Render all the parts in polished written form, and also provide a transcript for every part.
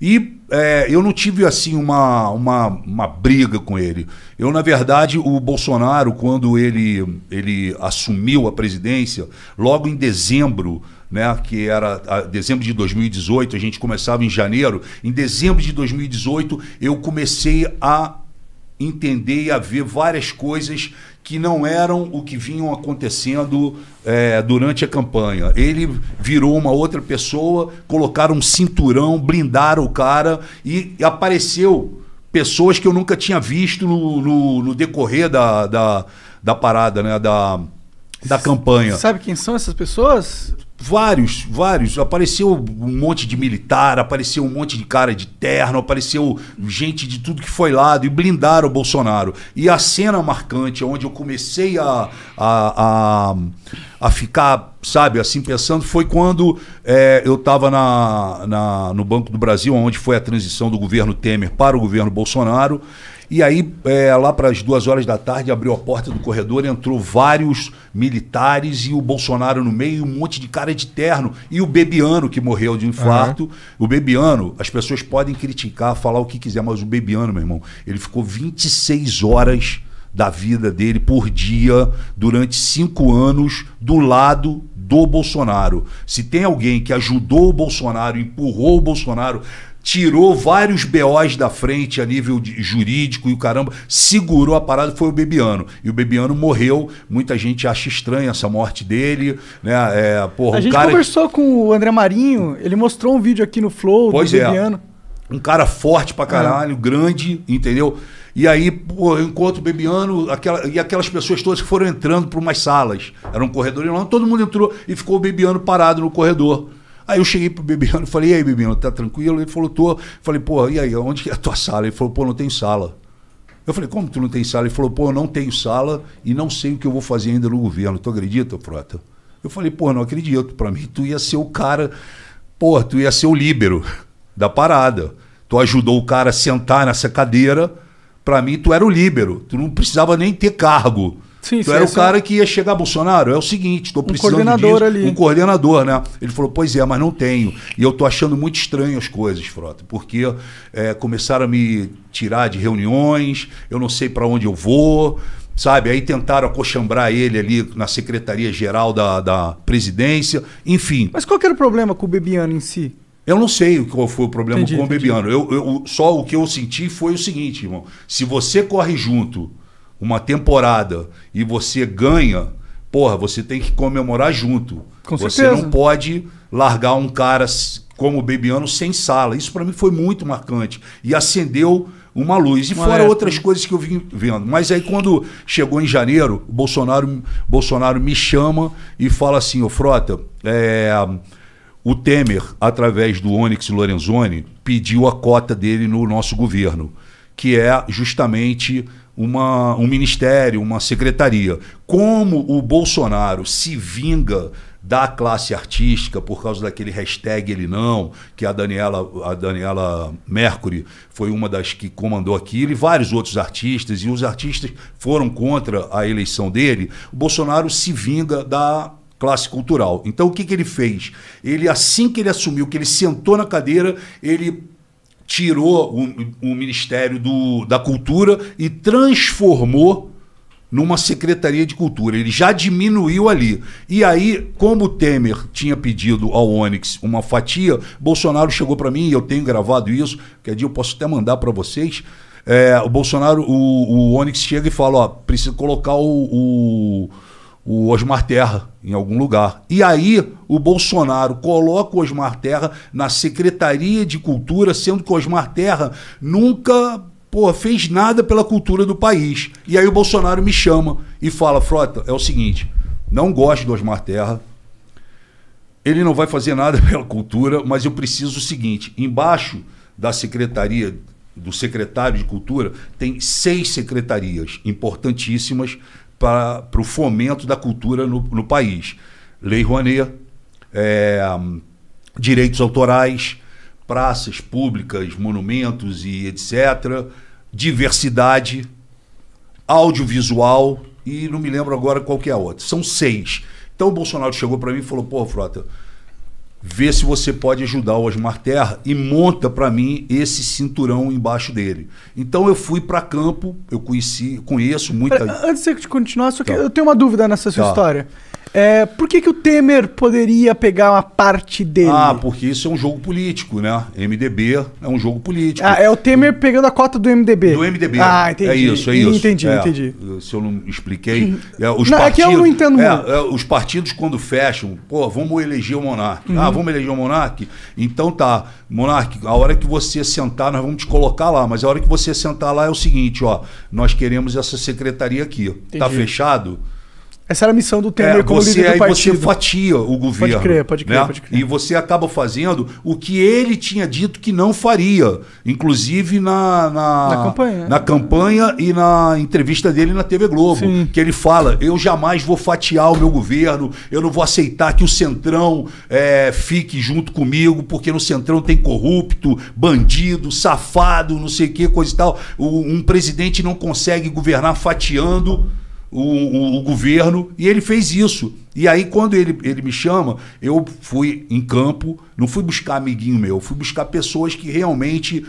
E eu não tive assim uma briga com ele. Eu, na verdade, o Bolsonaro, quando ele assumiu a presidência, logo em dezembro, né, que era dezembro de 2018, a gente começava em janeiro, em dezembro de 2018 eu comecei a entender e a ver várias coisas que não eram o que vinham acontecendo durante a campanha. Ele virou uma outra pessoa, colocaram um cinturão, blindaram o cara e apareceu pessoas que eu nunca tinha visto no decorrer da parada, né, da campanha. Sabe quem são essas pessoas? Vários. Apareceu um monte de militar, apareceu um monte de cara de terno, apareceu gente de tudo que foi lado e blindaram o Bolsonaro. E a cena marcante, onde eu comecei a ficar, sabe, assim, pensando, foi quando eu estava no Banco do Brasil, onde foi a transição do governo Temer para o governo Bolsonaro. E aí, lá para as 2 horas da tarde, abriu a porta do corredor, entrou vários militares e o Bolsonaro no meio, um monte de cara de terno. E o Bebiano, que morreu de infarto. O Bebiano, as pessoas podem criticar, falar o que quiser, mas o Bebiano, meu irmão, ele ficou 26 horas da vida dele por dia, durante 5 anos, do lado do Bolsonaro. Se tem alguém que ajudou o Bolsonaro, empurrou o Bolsonaro, tirou vários BOs da frente a nível jurídico e o caramba, segurou a parada, foi o Bebiano. E o Bebiano morreu, muita gente acha estranha essa morte dele, né? A gente conversou com o André Marinho, ele mostrou um vídeo aqui no Flow do Bebiano. Um cara forte pra caralho, grande, entendeu? E aí, pô, eu encontro o Bebiano, e aquelas pessoas todas que foram entrando por umas salas. Era um corredor enorme, todo mundo entrou e ficou o Bebiano parado no corredor. Aí eu cheguei pro Bebiano e falei, e aí, Bebiano, tá tranquilo? Ele falou, tô. Falei, pô, e aí, onde é a tua sala? Ele falou, pô, não tem sala. Eu falei, como tu não tem sala? Ele falou, pô, eu não tenho sala e não sei o que eu vou fazer ainda no governo. Tu acredita, Frota? Eu falei, pô, não acredito. Pra mim, tu ia ser o cara, pô, tu ia ser o líbero da parada. Tu ajudou o cara a sentar nessa cadeira. Pra mim, tu era o líbero. Tu não precisava nem ter cargo. Sim, tu era o cara que ia chegar, Bolsonaro, é o seguinte, estou precisando coordenador disso, ali. Um coordenador, né? Ele falou, pois é, mas não tenho. E eu tô achando muito estranho as coisas, Frota, porque começaram a me tirar de reuniões, eu não sei para onde eu vou, sabe? Aí tentaram acochambrar ele ali na Secretaria-Geral da Presidência, enfim. Mas qual que era o problema com o Bebiano em si? Eu não sei qual foi o problema com o Bebiano. Entendi. Só o que eu senti foi o seguinte, irmão, se você corre junto uma temporada e você ganha, porra, você tem que comemorar junto. Com você certeza. não pode largar um cara como o Bebiano sem sala. Isso para mim foi muito marcante. E acendeu uma luz. E fora outras coisas que eu vim vendo. Mas aí quando chegou em janeiro, o Bolsonaro me chama e fala assim, ô Frota, o Temer, através do Onyx Lorenzoni, pediu a cota dele no nosso governo, que é justamente um ministério, uma secretaria. Como o Bolsonaro se vinga da classe artística por causa daquele hashtag ele não, que a Daniela Mercury foi uma das que comandou aquilo, e vários outros artistas, e os artistas foram contra a eleição dele, o Bolsonaro se vinga da classe cultural. Então o que ele fez? Ele, assim que ele assumiu, que ele sentou na cadeira, ele tirou o Ministério da Cultura e transformou numa Secretaria de Cultura. Ele já diminuiu ali. E aí, como o Temer tinha pedido ao Onyx uma fatia, Bolsonaro chegou para mim, e eu tenho gravado isso, que dia eu posso até mandar para vocês, o Bolsonaro, o Onyx chega e fala, ó, precisa colocar o Osmar Terra em algum lugar. E aí o Bolsonaro coloca o Osmar Terra na Secretaria de Cultura, sendo que o Osmar Terra nunca fez nada pela cultura do país. E aí o Bolsonaro me chama e fala, Frota, é o seguinte, não gosto do Osmar Terra, ele não vai fazer nada pela cultura, mas eu preciso o seguinte, embaixo da secretaria, do secretário de Cultura, tem 6 secretarias importantíssimas para o fomento da cultura no país. Lei Rouanet, direitos autorais, praças públicas, monumentos e etc., diversidade, audiovisual e não me lembro agora qual que é a outra. São 6. Então o Bolsonaro chegou para mim e falou, pô, Frota, vê se você pode ajudar o Osmar Terra e monta para mim esse cinturão embaixo dele. Então eu fui para campo, eu conheço muita... Antes de continuar, só que eu tenho uma dúvida nessa sua história. Por que o Temer poderia pegar uma parte dele? Porque isso é um jogo político, né? MDB é um jogo político. É o Temer pegando a cota do MDB. Do MDB. Entendi. É isso. Entendi. Se eu não expliquei... É que eu não entendo muito. Os partidos, quando fecham, vamos eleger o Monark. Vamos eleger o Monark? Então tá, Monark, a hora que você sentar, nós vamos te colocar lá, mas a hora que você sentar lá é o seguinte, nós queremos essa secretaria aqui. Entendi. Tá fechado? Essa era a missão do Temer como líder do partido. Você fatia o governo. Pode crer. E você acaba fazendo o que ele tinha dito que não faria. Inclusive na campanha e na entrevista dele na TV Globo. Sim. Que ele fala, eu jamais vou fatiar o meu governo, eu não vou aceitar que o Centrão fique junto comigo, porque no Centrão tem corrupto, bandido, safado, não sei o que, coisa e tal. Um presidente não consegue governar fatiando o governo, e ele fez isso. E aí, quando ele me chama, eu fui em campo, não fui buscar amiguinho meu, fui buscar pessoas que realmente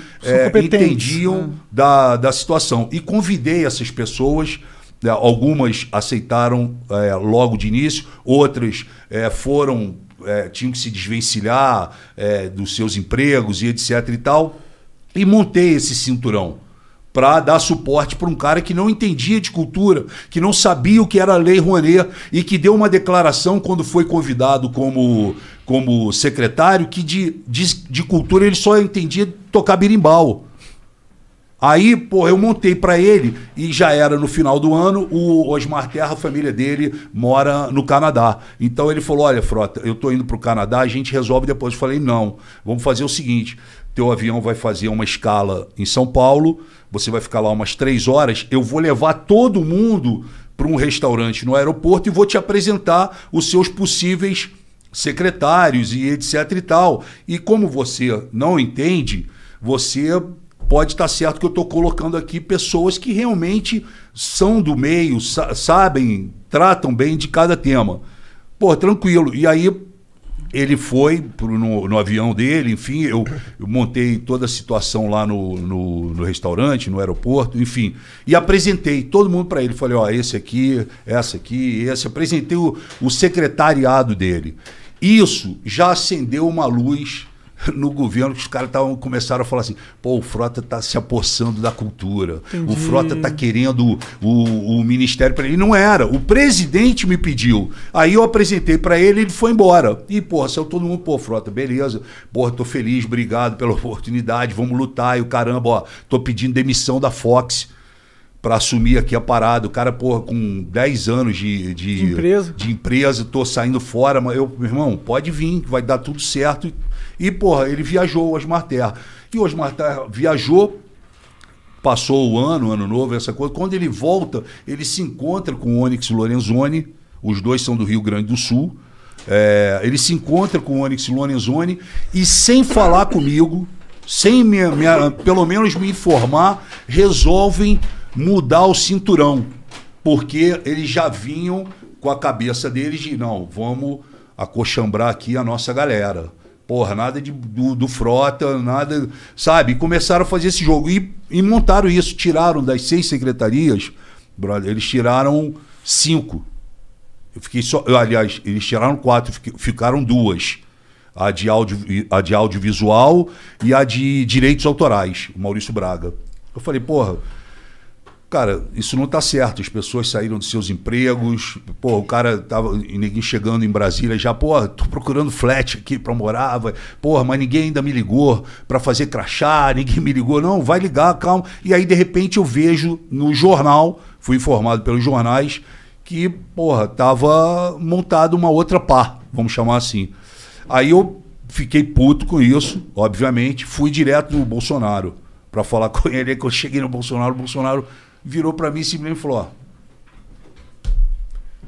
entendiam da situação. E convidei essas pessoas, algumas aceitaram logo de início, outras tinham que se desvencilhar dos seus empregos e etc e tal, e montei esse cinturão para dar suporte para um cara que não entendia de cultura, que não sabia o que era a Lei Rouanet e que deu uma declaração quando foi convidado como secretário que de cultura ele só entendia tocar berimbau. Aí, eu montei para ele e já era no final do ano, o Osmar Terra, a família dele, mora no Canadá. Então ele falou, olha, Frota, eu tô indo pro Canadá, a gente resolve depois. Eu falei, não, vamos fazer o seguinte, teu avião vai fazer uma escala em São Paulo, você vai ficar lá umas 3 horas, eu vou levar todo mundo para um restaurante no aeroporto e vou te apresentar os seus possíveis secretários e etc e tal. E como você não entende, você pode estar certo que eu estou colocando aqui pessoas que realmente são do meio, sabem, tratam bem de cada tema. Tranquilo. E aí ele foi no avião dele, enfim, eu montei toda a situação lá no restaurante, no aeroporto, enfim, e apresentei todo mundo para ele. Falei, esse aqui, essa aqui, esse. Apresentei o secretariado dele. Isso já acendeu uma luz no governo, que os caras começaram a falar assim, o Frota tá se apossando da cultura. Entendi. O Frota tá querendo o ministério para ele. Não era. O presidente me pediu. Aí eu apresentei para ele, ele foi embora. E, saiu todo mundo, Frota, beleza. Tô feliz, obrigado pela oportunidade, vamos lutar. E o caramba, tô pedindo demissão da Fox para assumir aqui a parada. O cara, com 10 anos de empresa, tô saindo fora, mas meu irmão, pode vir, vai dar tudo certo. E, ele viajou, o Osmar Terra. E o Osmar Terra viajou, passou o ano novo, essa coisa. Quando ele volta, ele se encontra com o Onyx Lorenzoni, os dois são do Rio Grande do Sul. Ele se encontra com o Onyx Lorenzoni e, sem falar comigo, sem pelo menos me informar, resolvem mudar o cinturão. Porque eles já vinham com a cabeça deles de, não, vamos acochambrar aqui a nossa galera. Nada do Frota, nada, sabe? E começaram a fazer esse jogo. E montaram isso. Tiraram das 6 secretarias, brother, eles tiraram 5. Eu fiquei aliás, eles tiraram 4, ficaram 2. A de audiovisual e a de direitos autorais, o Maurício Braga. Eu falei, cara, isso não tá certo. As pessoas saíram dos seus empregos. O cara tava ninguém chegando em Brasília já, tô procurando flat aqui pra morar. Mas ninguém ainda me ligou pra fazer crachá, ninguém me ligou. Não, vai ligar, calma. E aí, de repente, eu vejo no jornal, fui informado pelos jornais, que, tava montada uma outra pá, vamos chamar assim. Aí eu fiquei puto com isso, obviamente, fui direto no Bolsonaro pra falar com ele. Aí que eu cheguei no Bolsonaro, o Bolsonaro virou para mim e simplesmente falou,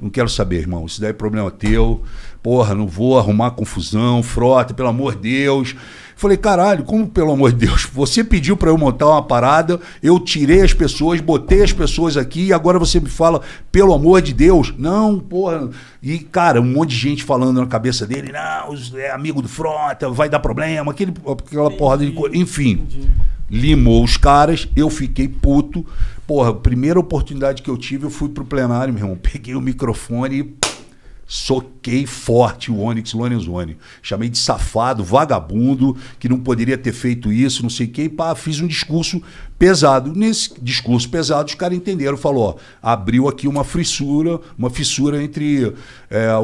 Não quero saber, irmão. Isso daí é problema teu. Porra, não vou arrumar confusão, Frota, pelo amor de Deus. Falei, caralho, como pelo amor de Deus? Você pediu pra eu montar uma parada, eu tirei as pessoas, botei as pessoas aqui e agora você me fala, pelo amor de Deus? Não, porra. E, cara, um monte de gente falando na cabeça dele, não, é amigo do Frota, vai dar problema, aquela porrada de coisa. Enfim, limou os caras, eu fiquei puto. Porra, a primeira oportunidade que eu tive, eu fui pro plenário, meu irmão, peguei o microfone e soquei forte o Onyx Lorenzoni. Chamei de safado, vagabundo, que não poderia ter feito isso, não sei o quê. E pá, fiz um discurso pesado. Nesse discurso pesado, os caras entenderam. Falou, ó, abriu aqui uma fissura entre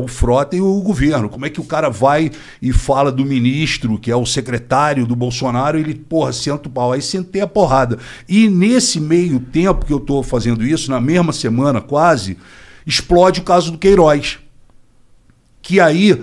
o Frota e o governo. Como é que o cara vai e fala do ministro, que é o secretário do Bolsonaro, ele, porra, senta o pau. Aí sentei a porrada. E nesse meio tempo que eu tô fazendo isso, na mesma semana quase, explode o caso do Queiroz. Que aí,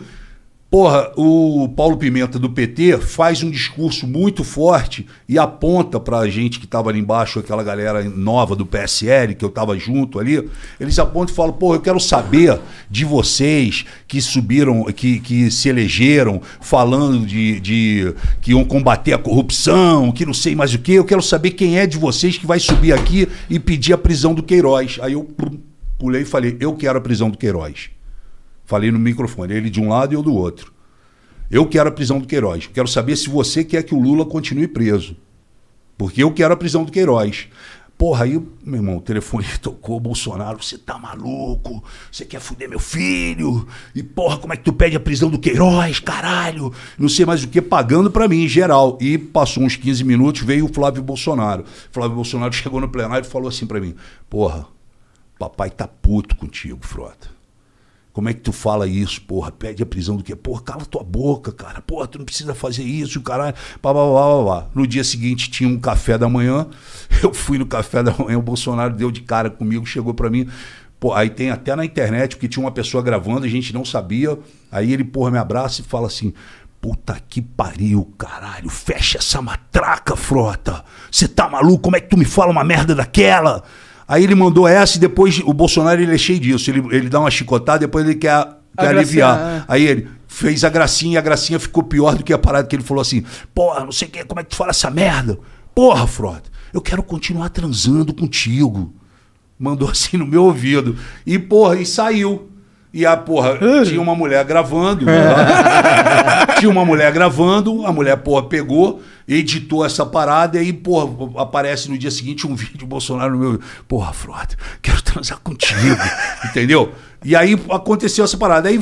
porra, o Paulo Pimenta do PT faz um discurso muito forte e aponta pra gente que tava ali embaixo, aquela galera nova do PSL, que eu tava junto ali, eles apontam e falam, porra, eu quero saber de vocês que subiram, que se elegeram falando que iam combater a corrupção, que não sei mais o que, eu quero saber quem é de vocês que vai subir aqui e pedir a prisão do Queiroz. Aí eu pulei e falei, eu quero a prisão do Queiroz. Falei no microfone, ele de um lado e eu do outro. Eu quero a prisão do Queiroz. Quero saber se você quer que o Lula continue preso. Porque eu quero a prisão do Queiroz. Porra, aí, meu irmão, o telefone tocou, Bolsonaro, você tá maluco? Você quer fuder meu filho? E porra, como é que tu pede a prisão do Queiroz, caralho? Não sei mais o que, pagando pra mim, em geral. E passou uns 15 minutos, veio o Flávio Bolsonaro. Flávio Bolsonaro chegou no plenário e falou assim pra mim, porra, papai tá puto contigo, Frota. Como é que tu fala isso, porra? Pede a prisão do quê? Porra, cala tua boca, cara. Porra, tu não precisa fazer isso, caralho. Pá, pá, pá, pá. No dia seguinte tinha um café da manhã. Eu fui no café da manhã, o Bolsonaro deu de cara comigo, chegou pra mim. Pô, aí tem até na internet, porque tinha uma pessoa gravando, a gente não sabia. Aí ele, porra, me abraça e fala assim, puta que pariu, caralho. Fecha essa matraca, Frota. Você tá maluco? Como é que tu me fala uma merda daquela? Aí ele mandou essa e depois o Bolsonaro ele é cheio disso. Ele dá uma chicotada, depois ele quer aliviar. Aí ele fez a gracinha e a gracinha ficou pior do que a parada que ele falou assim, porra, não sei o que, como é que tu fala essa merda? Porra, Frota, eu quero continuar transando contigo. Mandou assim no meu ouvido. E porra, e saiu. E a porra, tinha uma mulher gravando. Tinha uma mulher gravando, a mulher, porra, pegou, editou essa parada e aí, porra, aparece no dia seguinte um vídeo do Bolsonaro no meu. Porra, Frota, quero transar contigo. Entendeu? E aí aconteceu essa parada. Aí